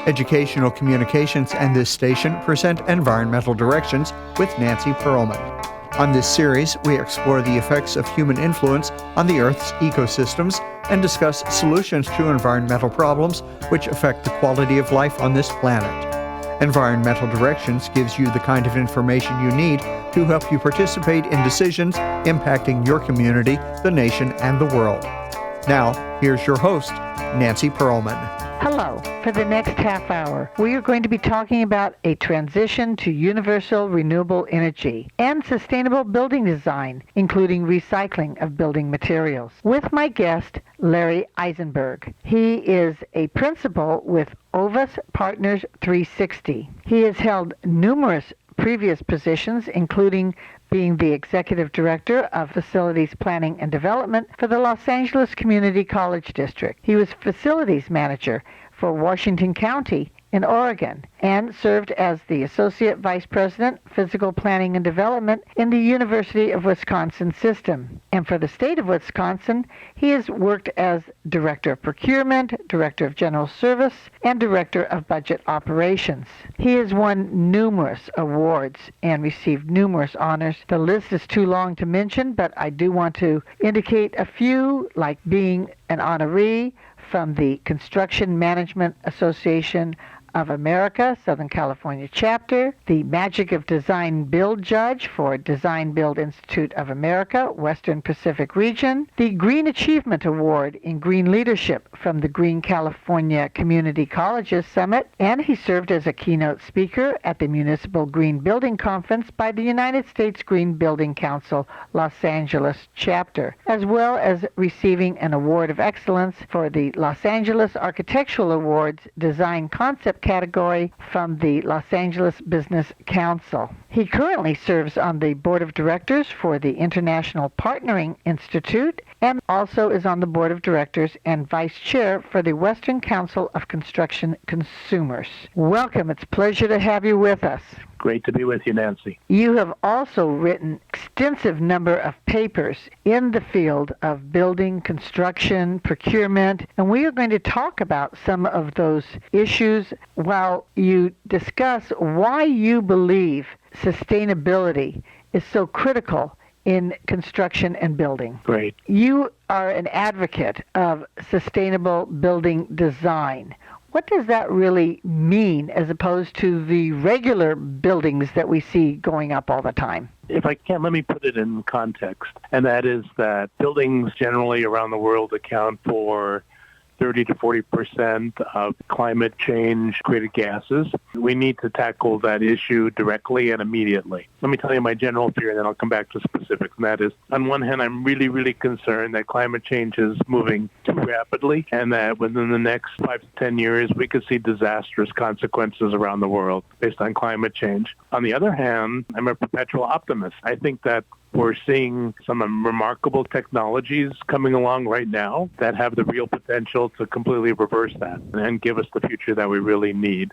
Educational Communications and this station present Environmental Directions with Nancy Pearlman. On this series, we explore the effects of human influence on the Earth's ecosystems and discuss solutions to environmental problems which affect the quality of life on this planet. Environmental Directions gives you the kind of information you need to help you participate in decisions impacting your community, the nation, and the world. Now, here's your host, Nancy Pearlman. Hello. For the next half hour, we are going to be talking about a transition to universal renewable energy and sustainable building design, including recycling of building materials, with my guest, Larry Eisenberg. He is a principal with Ovus Partners 360. He has held numerous previous positions, including being the Executive Director of Facilities Planning and Development for the Los Angeles Community College District. He was Facilities Manager for Washington County in Oregon and served as the Associate Vice President, Physical Planning and Development in the University of Wisconsin system. And for the state of Wisconsin, he has worked as Director of Procurement, Director of General Service, and Director of Budget Operations. He has won numerous awards and received numerous honors. The list is too long to mention, but I do want to indicate a few, like being an honoree from the Construction Management Association of America, Southern California chapter, the Magic of Design Build Judge for Design Build Institute of America, Western Pacific region, the Green Achievement Award in Green Leadership from the Green California Community Colleges Summit, and he served as a keynote speaker at the Municipal Green Building Conference by the United States Green Building Council, Los Angeles chapter, as well as receiving an Award of Excellence for the Los Angeles Architectural Awards Design Concept category from the Los Angeles Business Council. He currently serves on the Board of Directors for the International Partnering Institute and also is on the Board of Directors and Vice Chair for the Western Council of Construction Consumers. Welcome. It's a pleasure to have you with us. Great to be with you, Nancy. You have also written extensive number of papers in the field of building, construction, procurement, and we are going to talk about some of those issues while you discuss why you believe sustainability is so critical in construction and building. Great. You are an advocate of sustainable building design. What does that really mean as opposed to the regular buildings that we see going up all the time? If I can, let me put it in context, and that is that buildings generally around the world account for 30 to 40% of climate change created gases. We need to tackle that issue directly and immediately. Let me tell you my general theory, and then I'll come back to specifics. And that is, on one hand, I'm really, really concerned that climate change is moving too rapidly and that within the next 5 to 10 years, we could see disastrous consequences around the world based on climate change. On the other hand, I'm a perpetual optimist. I think that we're seeing some remarkable technologies coming along right now that have the real potential to completely reverse that and give us the future that we really need.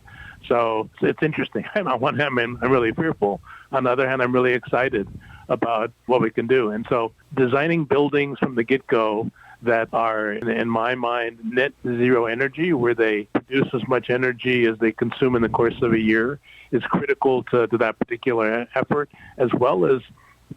So it's interesting. On one hand, I'm really fearful. On the other hand, I'm really excited about what we can do. And so designing buildings from the get-go that are, in my mind, net zero energy, where they produce as much energy as they consume in the course of a year, is critical to that particular effort, as well as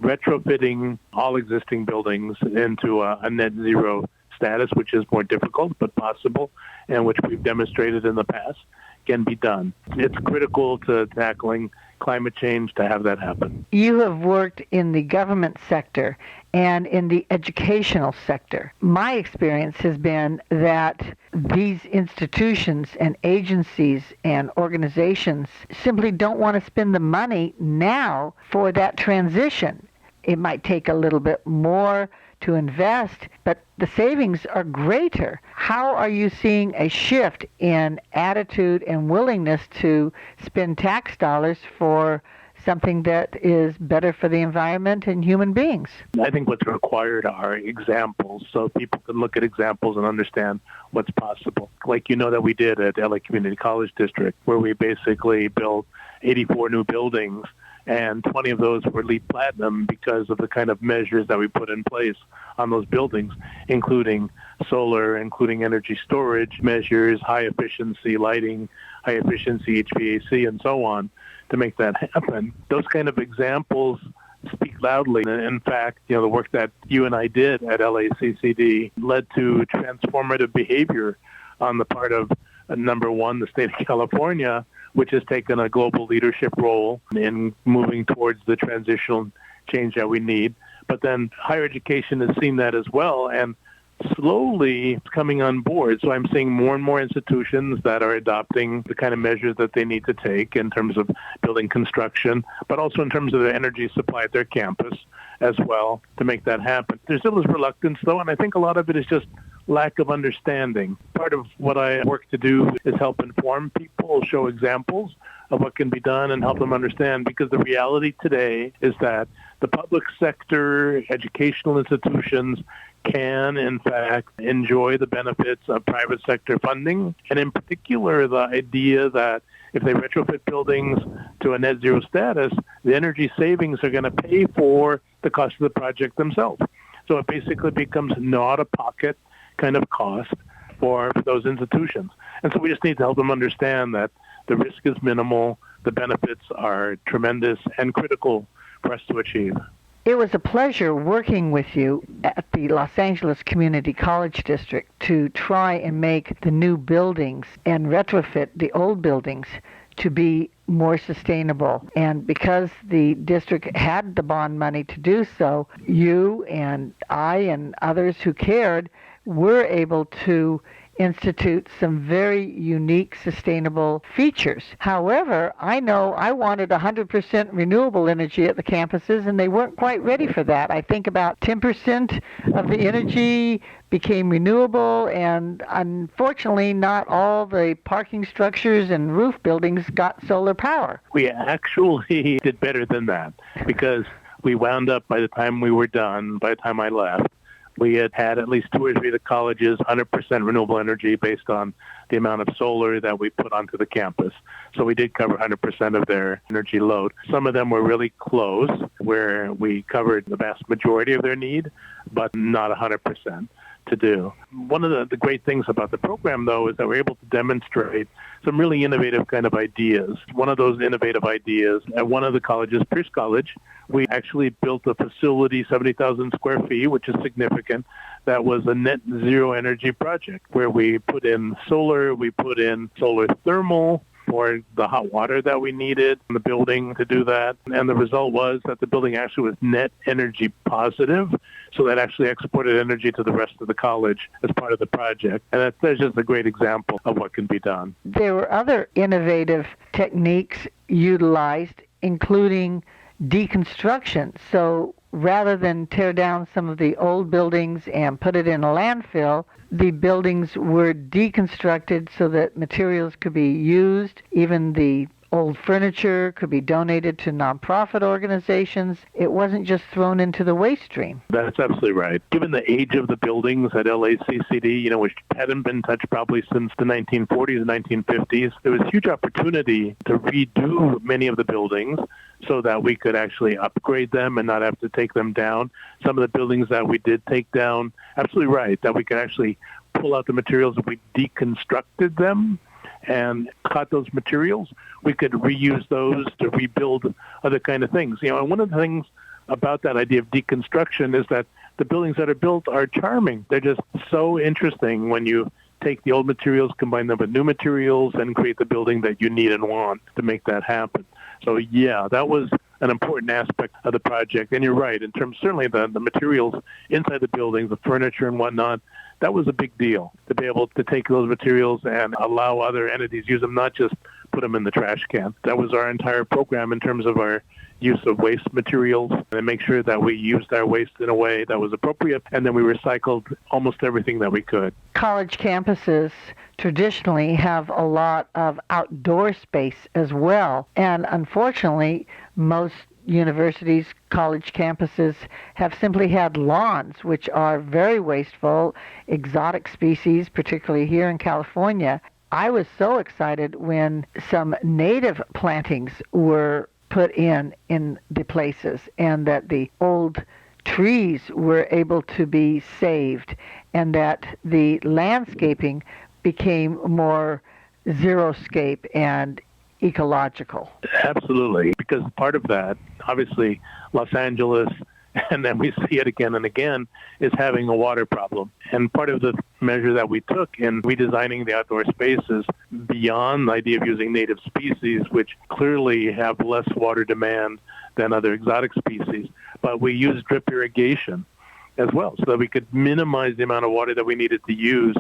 retrofitting all existing buildings into a net zero status, which is more difficult but possible, and which we've demonstrated in the past can be done. It's critical to tackling climate change to have that happen. You have worked in the government sector and in the educational sector. My experience has been that these institutions and agencies and organizations simply don't want to spend the money now for that transition. It might take a little bit more to invest, but the savings are greater. How are you seeing a shift in attitude and willingness to spend tax dollars for something that is better for the environment and human beings? I think what's required are examples, so people can look at examples and understand what's possible. Like that we did at LA Community College District, where we basically built 84 new buildings and 20 of those were LEED Platinum because of the kind of measures that we put in place on those buildings, including solar, including energy storage measures, high-efficiency lighting, high-efficiency HVAC, and so on, to make that happen. Those kind of examples speak loudly. In fact, the work that you and I did at LACCD led to transformative behavior on the part of, number one, the state of California, which has taken a global leadership role in moving towards the transitional change that we need. But then higher education has seen that as well, and slowly it's coming on board. So I'm seeing more and more institutions that are adopting the kind of measures that they need to take in terms of building construction, but also in terms of the energy supply at their campus as well to make that happen. There still is reluctance, though, and I think a lot of it is just lack of understanding. Part of what I work to do is help inform people, show examples of what can be done and help them understand, because the reality today is that the public sector, educational institutions can, in fact, enjoy the benefits of private sector funding, and in particular, the idea that if they retrofit buildings to a net zero status, the energy savings are going to pay for the cost of the project themselves. So it basically becomes not a pocket kind of cost for those institutions. And so we just need to help them understand that the risk is minimal, the benefits are tremendous and critical for us to achieve. It was a pleasure working with you at the Los Angeles Community College District to try and make the new buildings and retrofit the old buildings to be more sustainable. And because the district had the bond money to do so, you and I and others who cared were able to institute some very unique sustainable features. However, I know I wanted 100% renewable energy at the campuses, and they weren't quite ready for that. I think about 10% of the energy became renewable, and unfortunately not all the parking structures and roof buildings got solar power. We actually did better than that, because we wound up, by the time we were done, by the time I left, we had at least 2 or 3 of the colleges 100% renewable energy based on the amount of solar that we put onto the campus. So we did cover 100% of their energy load. Some of them were really close, where we covered the vast majority of their need, but not 100% to do. One of the great things about the program, though, is that we're able to demonstrate some really innovative kind of ideas. One of those innovative ideas at one of the colleges, Pierce College, we actually built a facility, 70,000 square feet, which is significant. That was a net zero energy project where we put in solar, we put in solar thermal for the hot water that we needed in the building to do that. And the result was that the building actually was net energy positive, so that actually exported energy to the rest of the college as part of the project. And that's just a great example of what can be done. There were other innovative techniques utilized, including deconstruction. So rather than tear down some of the old buildings and put it in a landfill, the buildings were deconstructed so that materials could be used. Even the old furniture could be donated to nonprofit organizations. It wasn't just thrown into the waste stream. That's absolutely right. Given the age of the buildings at LACCD, which hadn't been touched probably since the 1940s and 1950s, there was huge opportunity to redo many of the buildings so that we could actually upgrade them and not have to take them down. Some of the buildings that we did take down, absolutely right, that we could actually pull out the materials if we deconstructed them and cut those materials. We could reuse those to rebuild other kind of things. And one of the things about that idea of deconstruction is that the buildings that are built are charming. They're just so interesting when you take the old materials, combine them with new materials, and create the building that you need and want to make that happen. So yeah, that was an important aspect of the project. And you're right, in terms certainly the materials inside the buildings, the furniture and whatnot, that was a big deal to be able to take those materials and allow other entities use them, not just put them in the trash can. That was our entire program in terms of our use of waste materials, and make sure that we used our waste in a way that was appropriate, and then we recycled almost everything that we could. College campuses traditionally have a lot of outdoor space as well, and unfortunately, most universities, college campuses have simply had lawns, which are very wasteful, exotic species, particularly here in California. I was so excited when some native plantings were put in the places, and that the old trees were able to be saved, and that the landscaping became more xeriscape and ecological. Absolutely, because part of that, obviously, Los Angeles, and then we see it again and again, is having a water problem. And part of the measure that we took in redesigning the outdoor spaces, beyond the idea of using native species, which clearly have less water demand than other exotic species, but we used drip irrigation as well, so that we could minimize the amount of water that we needed to use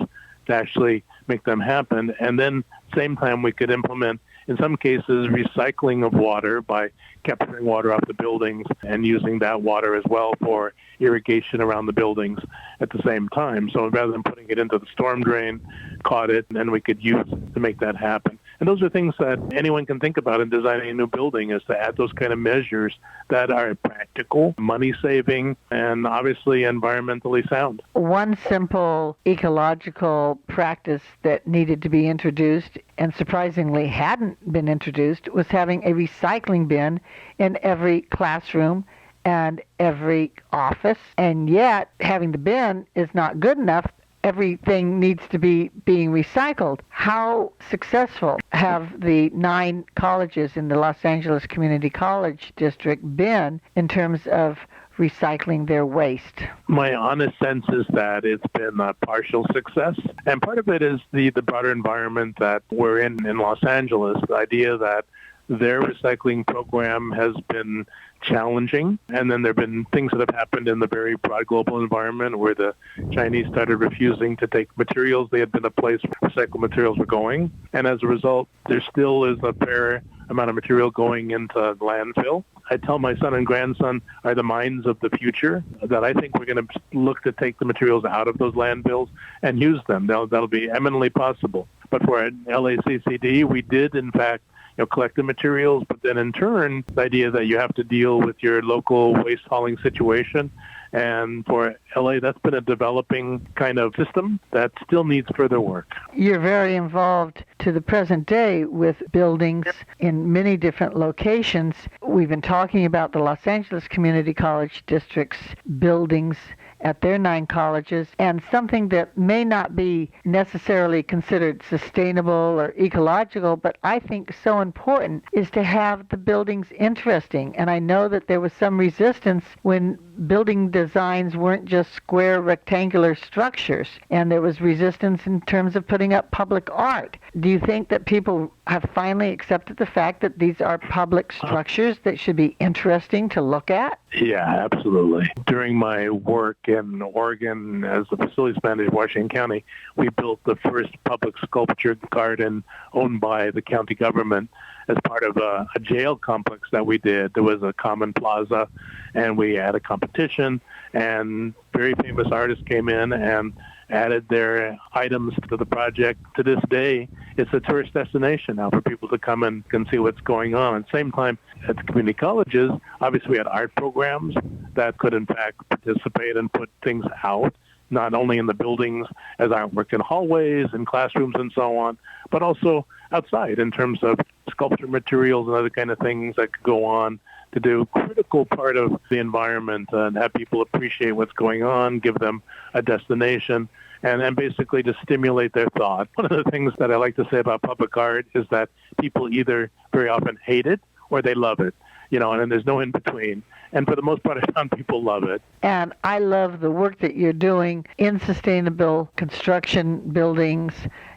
to actually make them happen. And then, same time, we could implement, in some cases, recycling of water by capturing water off the buildings and using that water as well for irrigation around the buildings at the same time. So rather than putting it into the storm drain, caught it, and then we could use it to make that happen. And those are things that anyone can think about in designing a new building, is to add those kind of measures that are practical, money-saving, and obviously environmentally sound. One simple ecological practice that needed to be introduced, and surprisingly hadn't been introduced, was having a recycling bin in every classroom and every office. And yet, having the bin is not good enough. Everything needs to be being recycled. How successful have the 9 colleges in the Los Angeles Community College District been in terms of recycling their waste? My honest sense is that it's been a partial success. And part of it is the broader environment that we're in Los Angeles, the idea that their recycling program has been challenging. And then there have been things that have happened in the very broad global environment where the Chinese started refusing to take materials. They had been a place where recycled materials were going. And as a result, there still is a fair amount of material going into landfill. I tell my son and grandson are the minds of the future, that I think we're going to look to take the materials out of those landfills and use them. That'll be eminently possible. But for LACCD, we did, in fact, collect the materials, but then in turn, the idea that you have to deal with your local waste hauling situation. And for LA, that's been a developing kind of system that still needs further work. You're very involved to the present day with buildings in many different locations. We've been talking about the Los Angeles Community College District's buildings at their 9 colleges, and something that may not be necessarily considered sustainable or ecological, but I think so important, is to have the buildings interesting. And I know that there was some resistance when building designs weren't just square rectangular structures, and there was resistance in terms of putting up public art. Do you think that people have finally accepted the fact that these are public structures that should be interesting to look at? Yeah, absolutely. During my work in Oregon as the facilities manager of Washington County, we built the first public sculpture garden owned by the county government as part of a jail complex that we did. There was a common plaza, and we had a competition, and very famous artists came in and added their items to the project. To this day, it's a tourist destination now for people to come and can see what's going on. At the same time, at the community colleges, obviously we had art programs that could in fact participate and put things out, not only in the buildings as artwork in hallways and classrooms and so on, but also outside in terms of sculpture materials and other kind of things that could go on to do a critical part of the environment and have people appreciate what's going on, give them a destination, and basically to stimulate their thought. One of the things that I like to say about public art is that people either very often hate it or they love it, and there's no in between. And for the most part, I found people love it. And I love the work that you're doing in sustainable construction buildings,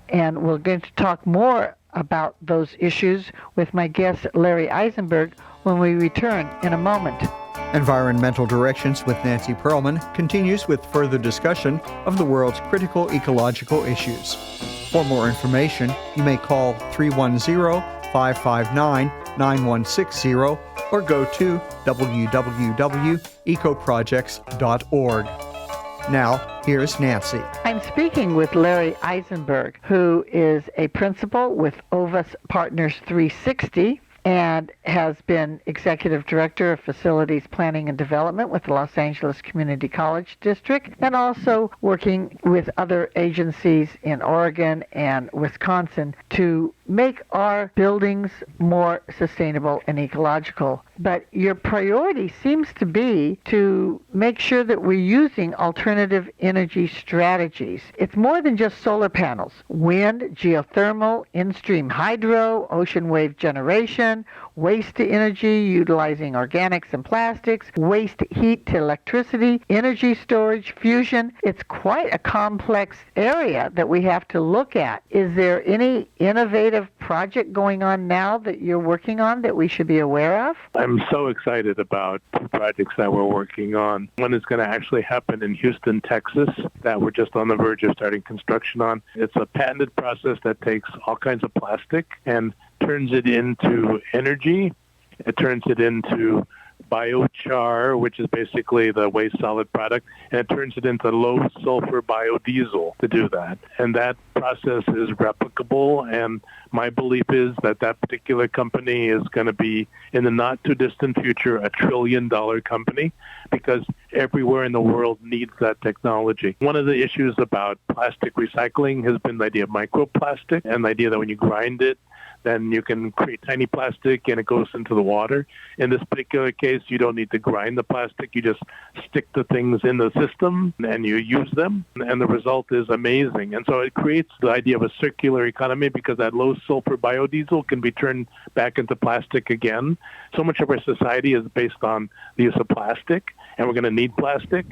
and we're going to talk more about those issues with my guest, Larry Eisenberg, when we return in a moment. Environmental Directions with Nancy Perlman continues with further discussion of the world's critical ecological issues. For more information, you may call 310-559-9160 or go to www.ecoprojects.org. Now, here's Nancy. I'm speaking with Larry Eisenberg, who is a principal with Ovus Partners 360, and has been Executive Director of Facilities Planning and Development with the Los Angeles Community College District, and also working with other agencies in Oregon and Wisconsin to make our buildings more sustainable and ecological. But your priority seems to be to make sure that we're using alternative energy strategies. It's more than just solar panels. Wind, geothermal, in-stream hydro, ocean wave generation, waste to energy, utilizing organics and plastics, waste heat to electricity, energy storage, fusion. It's quite a complex area that we have to look at. Is there any innovative project going on now that you're working on that we should be aware of? I'm so excited about two projects that we're working on. One is going to actually happen in Houston, Texas, that we're just on the verge of starting construction on. It's a patented process that takes all kinds of plastic and turns it into energy. It turns it into biochar, which is basically the waste solid product, and it turns it into low sulfur biodiesel to do that. And that process is replicable, and my belief is that that particular company is going to be, in the not too distant future, $1 trillion company, because everywhere in the world needs that technology. One of the issues about plastic recycling has been the idea of microplastic, and the idea that when you grind it, then you can create tiny plastic and it goes into the water. In this particular case, you don't need to grind the plastic. You just stick the things in the system and you use them, and the result is amazing. And so it creates the idea of a circular economy because that low sulfur biodiesel can be turned back into plastic again. So much of our society is based on the use of plastic, and we're going to need plastic.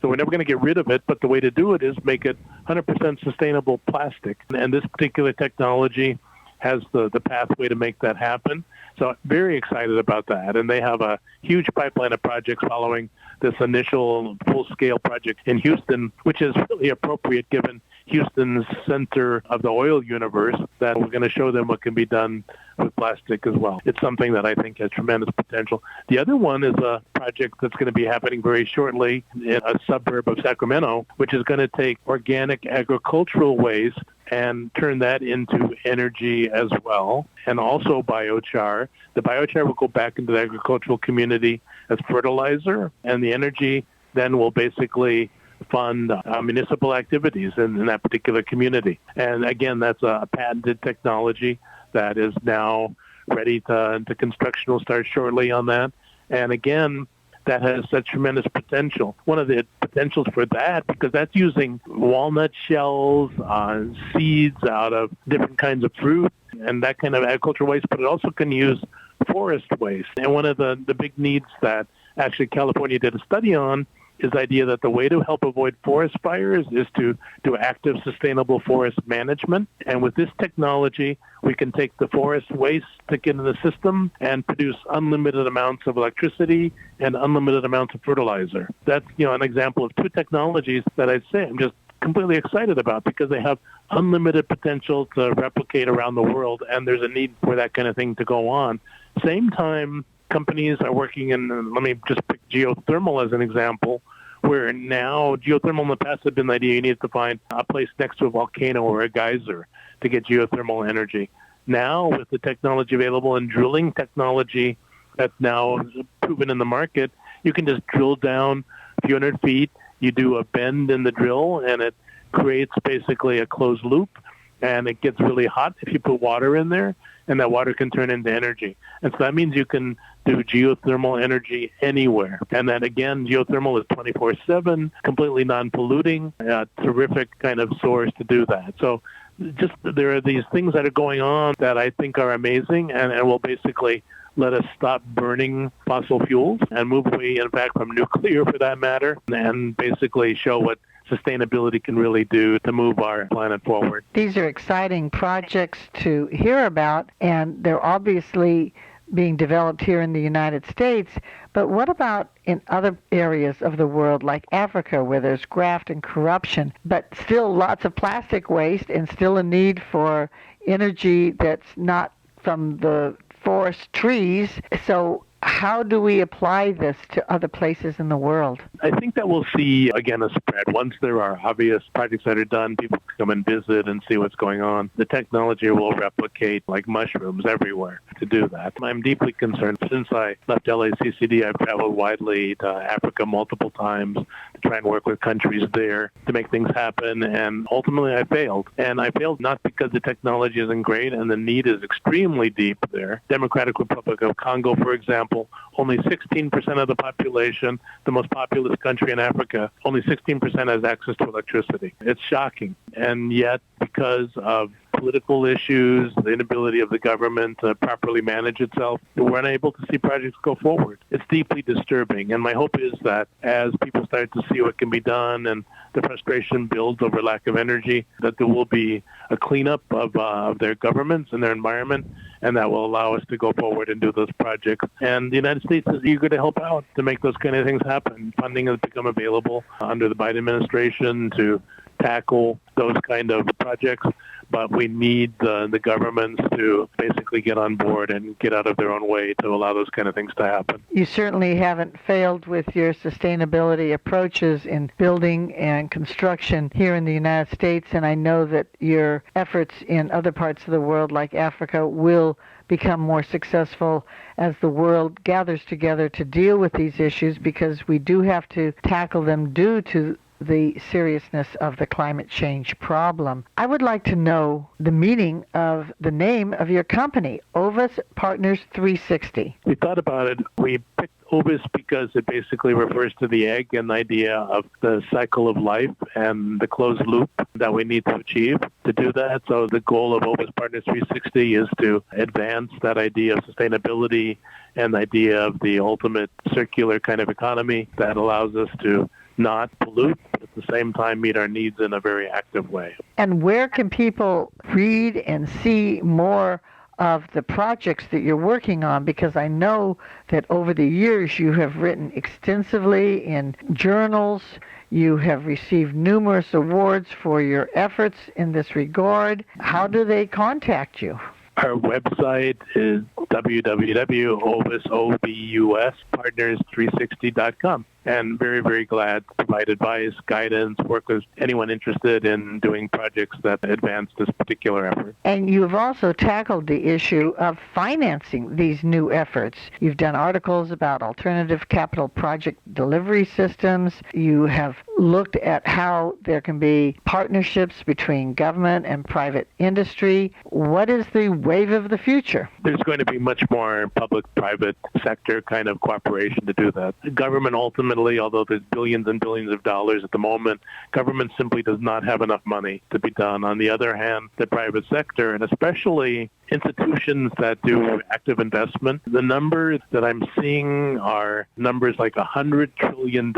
So we're never going to get rid of it, but the way to do it is make it 100% sustainable plastic. And this particular technology has the pathway to make that happen. So very excited about that. And they have a huge pipeline of projects following this initial full-scale project in Houston, which is really appropriate given Houston's center of the oil universe, that we're going to show them what can be done with plastic as well. It's something that I think has tremendous potential. The other one is a project that's going to be happening very shortly in a suburb of Sacramento, which is going to take organic agricultural waste and turn that into energy as well, and also biochar. The biochar will go back into the agricultural community as fertilizer, and the energy then will basically fund municipal activities in that particular community. And again, that's a patented technology that is now ready to construction will start shortly on that. And again, that has such tremendous potential. One of the potentials for that, because that's using walnut shells, seeds out of different kinds of fruit and that kind of agricultural waste, but it also can use forest waste. And one of the big needs that actually California did a study on is the idea that the way to help avoid forest fires is to do active, sustainable forest management. And with this technology, we can take the forest waste, stick it in the system, and produce unlimited amounts of electricity and unlimited amounts of fertilizer. That's, an example of two technologies that I'd say I'm just completely excited about because they have unlimited potential to replicate around the world, and there's a need for that kind of thing to go on. Same time, companies are working in, let me just pick geothermal as an example, where now geothermal in the past had been the idea you needed to find a place next to a volcano or a geyser to get geothermal energy. Now, with the technology available and drilling technology that's now proven in the market, you can just drill down a few hundred feet, you do a bend in the drill, and it creates basically a closed loop, and it gets really hot if you put water in there, and that water can turn into energy. And so that means you can do geothermal energy anywhere. And then again, geothermal is 24/7, completely non-polluting, a terrific kind of source to do that. So just there are these things that are going on that I think are amazing and will basically let us stop burning fossil fuels and move away, in fact, from nuclear for that matter, and basically show what sustainability can really do to move our planet forward. These are exciting projects to hear about, and they're obviously being developed here in the United States. But what about in other areas of the world, like Africa, where there's graft and corruption, but still lots of plastic waste and still a need for energy that's not from the forest trees? So how do we apply this to other places in the world? I think that we'll see, again, a spread. Once there are obvious projects that are done, people can come and visit and see what's going on. The technology will replicate like mushrooms everywhere to do that. I'm deeply concerned. Since I left LACCD, I've traveled widely to Africa multiple times to try and work with countries there to make things happen, and ultimately I failed. And I failed not because the technology isn't great and the need is extremely deep there. Democratic Republic of Congo, for example, only 16% of the population, the most populous country in Africa, only 16% has access to electricity. It's shocking. And yet, because of political issues, the inability of the government to properly manage itself, we're unable to see projects go forward. It's deeply disturbing. And my hope is that as people start to see what can be done and the frustration builds over lack of energy, that there will be a cleanup of their governments and their environment, and that will allow us to go forward and do those projects. And the United States is eager to help out to make those kind of things happen. Funding has become available under the Biden administration to tackle those kind of projects, but we need the governments to basically get on board and get out of their own way to allow those kind of things to happen. You certainly haven't failed with your sustainability approaches in building and construction here in the United States, and I know that your efforts in other parts of the world like Africa will become more successful as the world gathers together to deal with these issues, because we do have to tackle them due to the seriousness of the climate change problem. I would like to know the meaning of the name of your company, Ovis Partners 360. We thought about it. We picked Ovis because it basically refers to the egg and the idea of the cycle of life and the closed loop that we need to achieve to do that. So the goal of Ovis Partners 360 is to advance that idea of sustainability and the idea of the ultimate circular kind of economy that allows us to not pollute, but at the same time meet our needs in a very active way. And where can people read and see more of the projects that you're working on? Because I know that over the years you have written extensively in journals. You have received numerous awards for your efforts in this regard. How do they contact you? Our website is www.obuspartners360.com. And very, very glad to provide advice, guidance, work with anyone interested in doing projects that advance this particular effort. And you've also tackled the issue of financing these new efforts. You've done articles about alternative capital project delivery systems. You have looked at how there can be partnerships between government and private industry. What is the wave of the future? There's going to be much more public-private sector kind of cooperation to do that. The government ultimately, although there's billions and billions of dollars at the moment, government simply does not have enough money to be done. On the other hand, the private sector, and especially institutions that do active investment, the numbers that I'm seeing are numbers like $100 trillion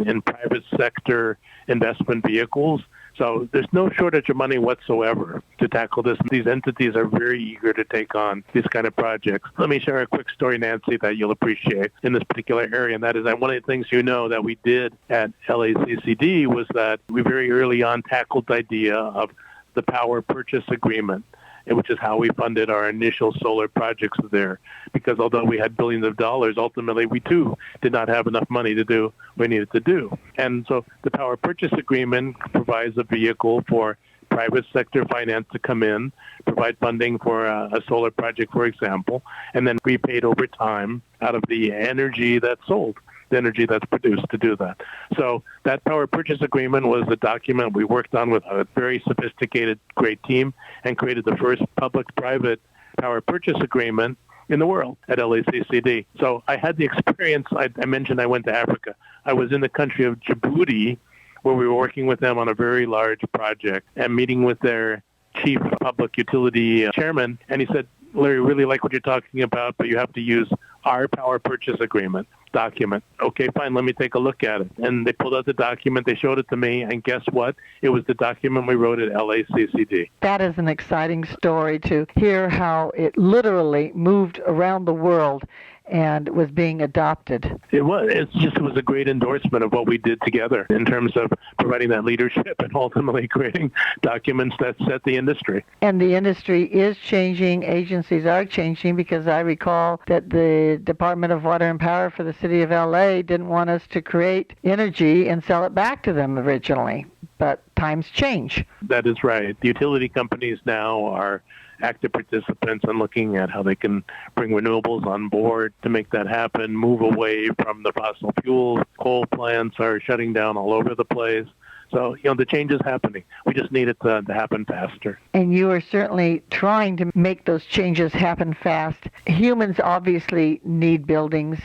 in private sector investment vehicles. So there's no shortage of money whatsoever to tackle this. These entities are very eager to take on these kind of projects. Let me share a quick story, Nancy, that you'll appreciate in this particular area, and that is that one of the things that we did at LACCD was that we very early on tackled the idea of the power purchase agreement, which is how we funded our initial solar projects there. Because although we had billions of dollars, ultimately we too did not have enough money to do what we needed to do. And so the power purchase agreement provides a vehicle for private sector finance to come in, provide funding for a solar project, for example, and then repaid over time out of the energy that's sold, the energy that's produced to do that. So that power purchase agreement was a document we worked on with a very sophisticated, great team and created the first public-private power purchase agreement in the world at LACCD. So I had the experience. I mentioned I went to Africa. I was in the country of Djibouti, where we were working with them on a very large project and meeting with their chief public utility chairman. And he said, Larry, really like what you're talking about, but you have to use our power purchase agreement document. Okay, fine, let me take a look at it. And they pulled out the document, they showed it to me, and guess what? It was the document we wrote at LACCD. That is an exciting story to hear how it literally moved around the world and was being adopted. It was. It was a great endorsement of what we did together in terms of providing that leadership and ultimately creating documents that set the industry. And the industry is changing. Agencies are changing, because I recall that the Department of Water and Power for the city of LA didn't want us to create energy and sell it back to them originally. But times change. That is right. The utility companies now are active participants in looking at how they can bring renewables on board to make that happen, move away from the fossil fuels. Coal plants are shutting down all over the place. So, the change is happening. We just need it to happen faster. And you are certainly trying to make those changes happen fast. Humans obviously need buildings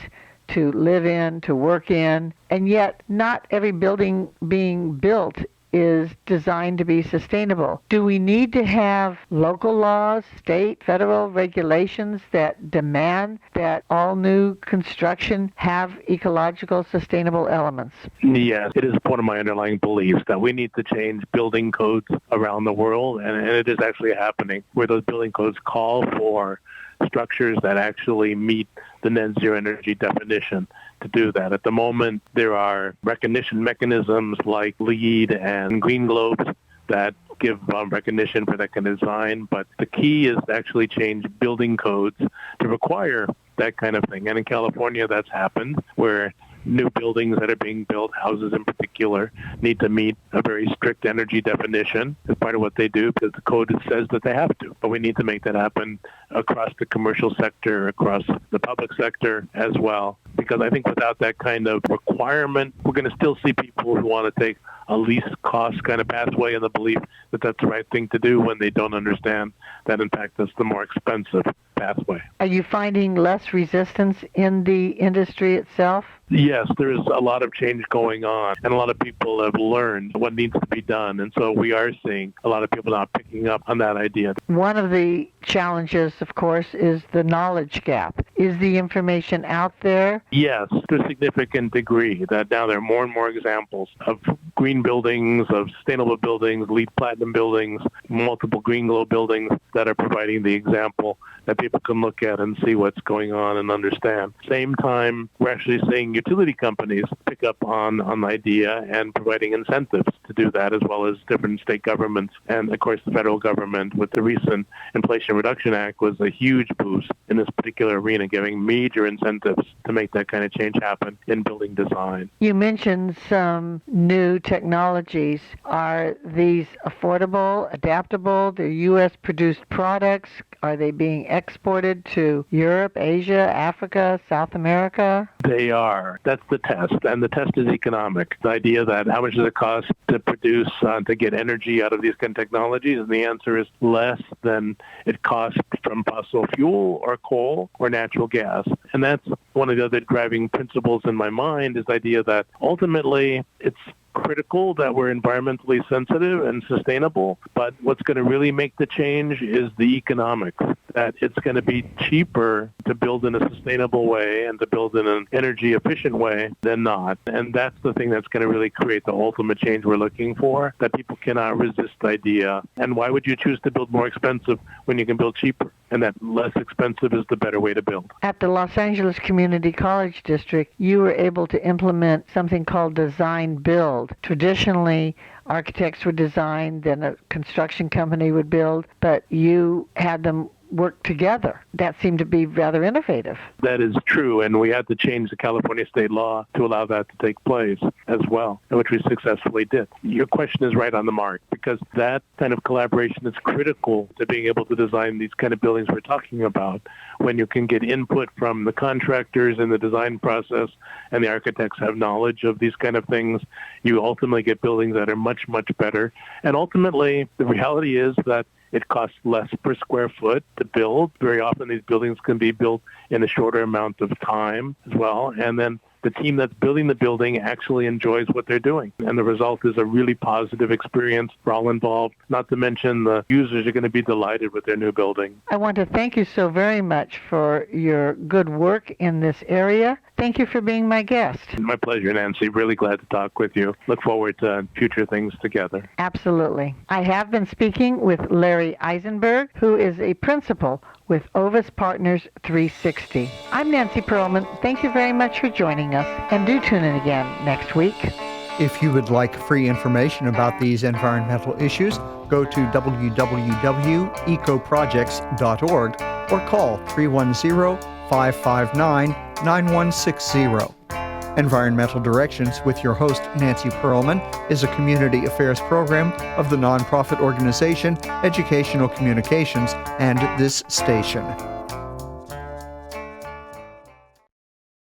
to live in, to work in, and yet not every building being built is designed to be sustainable. Do we need to have local laws, state, federal regulations that demand that all new construction have ecological, sustainable elements? Yes, it is one of my underlying beliefs that we need to change building codes around the world, and it is actually happening, where those building codes call for structures that actually meet the net zero energy definition to do that. At the moment, there are recognition mechanisms like LEED and Green Globes that give recognition for that kind of design, but the key is to actually change building codes to require that kind of thing. And in California, that's happened, where new buildings that are being built, houses in particular, need to meet a very strict energy definition as part of what they do, because the code says that they have to. But we need to make that happen across the commercial sector, across the public sector as well, because I think without that kind of requirement, we're going to still see people who want to take a least cost kind of pathway in the belief that that's the right thing to do, when they don't understand that, in fact, that's the more expensive pathway. Are you finding less resistance in the industry itself? Yes, there is a lot of change going on, and a lot of people have learned what needs to be done, and so we are seeing a lot of people now picking up on that idea. One of the challenges, of course, is the knowledge gap. Is the information out there? Yes, to a significant degree. That now there are more and more examples of green buildings, of sustainable buildings, LEED Platinum buildings, multiple Green Globe buildings that are providing the example that people can look at and see what's going on and understand. Same time, we're actually seeing utility companies pick up on the idea and providing incentives to do that, as well as different state governments. And, of course, the federal government, with the recent Inflation Reduction Act, was a huge boost in this particular arena, giving major incentives to make that kind of change happen in building design. You mentioned some new technologies. Are these affordable, adaptable? They're U.S.-produced products? Are they being exported to Europe, Asia, Africa, South America? They are. That's the test, and the test is economic. The idea that how much does it cost to produce, to get energy out of these kind of technologies, and the answer is less than it costs from fossil fuel or coal or natural gas. And that's one of the other driving principles in my mind, is the idea that ultimately it's critical that we're environmentally sensitive and sustainable, but what's going to really make the change is the economics, that it's going to be cheaper to build in a sustainable way and to build in an energy efficient way than not. And that's the thing that's going to really create the ultimate change we're looking for, that people cannot resist the idea. And why would you choose to build more expensive when you can build cheaper? And that less expensive is the better way to build. At the Los Angeles Community College District, you were able to implement something called design build. Traditionally, architects would design, then a construction company would build, but you had them work together. That seemed to be rather innovative. That is true, and we had to change the California state law to allow that to take place as well, which we successfully did. Your question is right on the mark, because that kind of collaboration is critical to being able to design these kind of buildings we're talking about, when you can get input from the contractors in the design process and the architects have knowledge of these kind of things. You ultimately get buildings that are much, much better. And ultimately, the reality is that it costs less per square foot to build. Very often these buildings can be built in a shorter amount of time as well. And then the team that's building the building actually enjoys what they're doing. And the result is a really positive experience for all involved. Not to mention the users are going to be delighted with their new building. I want to thank you so very much for your good work in this area. Thank you for being my guest. My pleasure, Nancy. Really glad to talk with you. Look forward to future things together. Absolutely. I have been speaking with Larry Eisenberg, who is a principal with Ovis Partners 360. I'm Nancy Perlman. Thank you very much for joining us, and do tune in again next week. If you would like free information about these environmental issues, go to www.ecoprojects.org or call 310-559-9160. Environmental Directions with your host, Nancy Perlman, is a community affairs program of the nonprofit organization Educational Communications and this station.